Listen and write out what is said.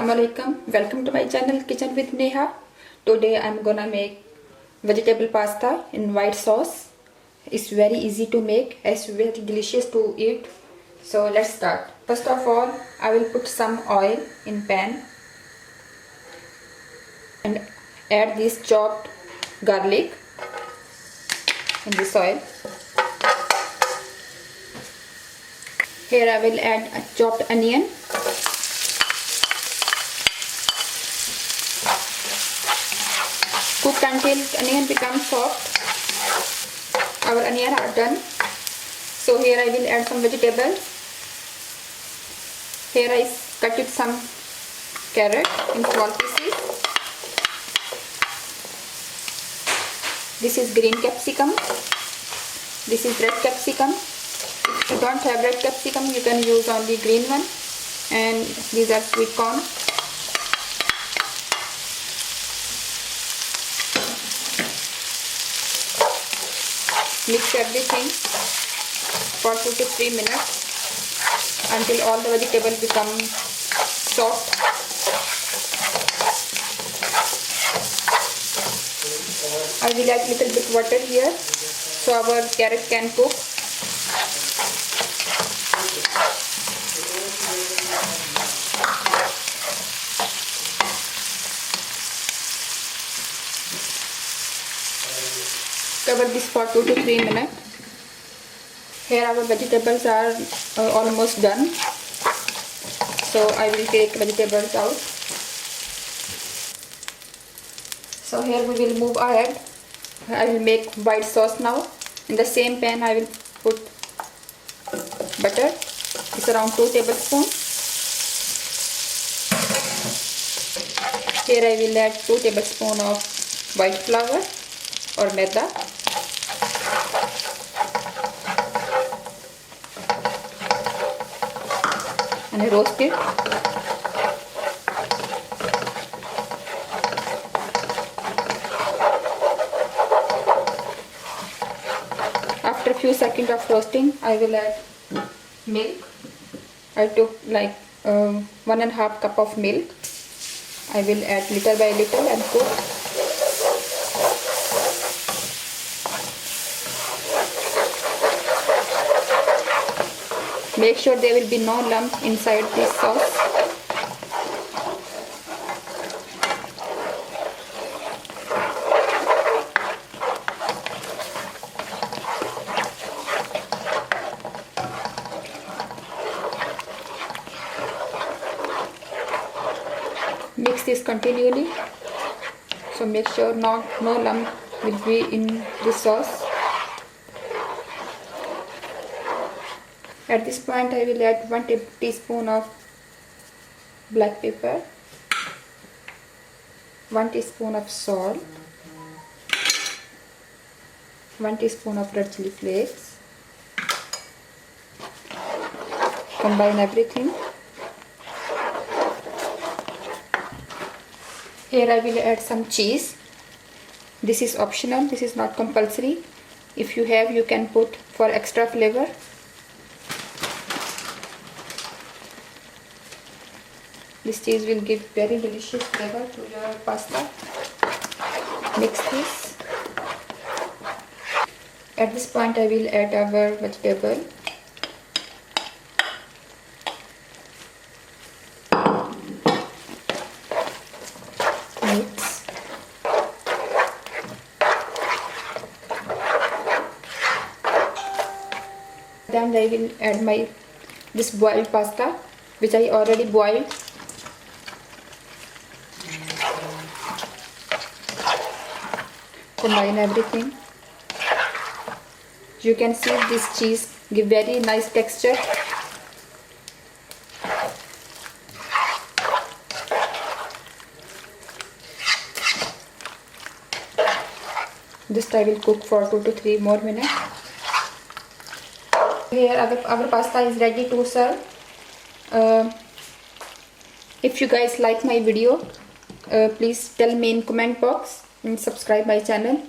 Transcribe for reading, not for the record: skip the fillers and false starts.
Assalamualaikum. Welcome to my channel Kitchen with Neha. Today I'm gonna make vegetable pasta in white sauce. It's very easy to make. It's very delicious to eat. So let's start. First of all, I will put some oil in pan and add this chopped garlic in this oil. Here I will add a chopped onion. Cook until onion becomes soft. Our onion are done. So here I will add some vegetables. Here I cut it some carrot in small pieces. This is green capsicum. This is red capsicum. If you don't have red capsicum, you can use only green one. And these are sweet corn. Mix everything for 2 to 3 minutes until all the vegetables become soft. I will add little bit water here so our carrot can cook. Cover this for 2 to 3 minutes. Here our vegetables are almost done. So I will take vegetables out. So here we will move ahead. I will make white sauce now. In the same pan I will put butter. It's around 2 tablespoons. Here I will add 2 tablespoons of white flour or maida. And roast it. After a few seconds of roasting, I will add milk. I took like 1.5 cup of milk. I will add little by little and cook. Make sure there will be no lump inside this sauce. Mix this continually. So make sure no lump will be in this sauce. At this point I will add 1 teaspoon of black pepper, 1 teaspoon of salt, 1 teaspoon of red chili flakes. Combine everything. Here I will add some cheese. This is optional, this is not compulsory. If you have, you can put for extra flavor. This cheese will give very delicious flavor to your pasta. Mix this. At this point I will add our vegetable. Mix. Then I will add this boiled pasta which I already boiled. Combine everything. You can see this cheese give very nice texture. Just I will cook for 2 to 3 more minutes. Here our pasta is ready to serve. If you guys like my video, please tell me in comment box and subscribe my channel.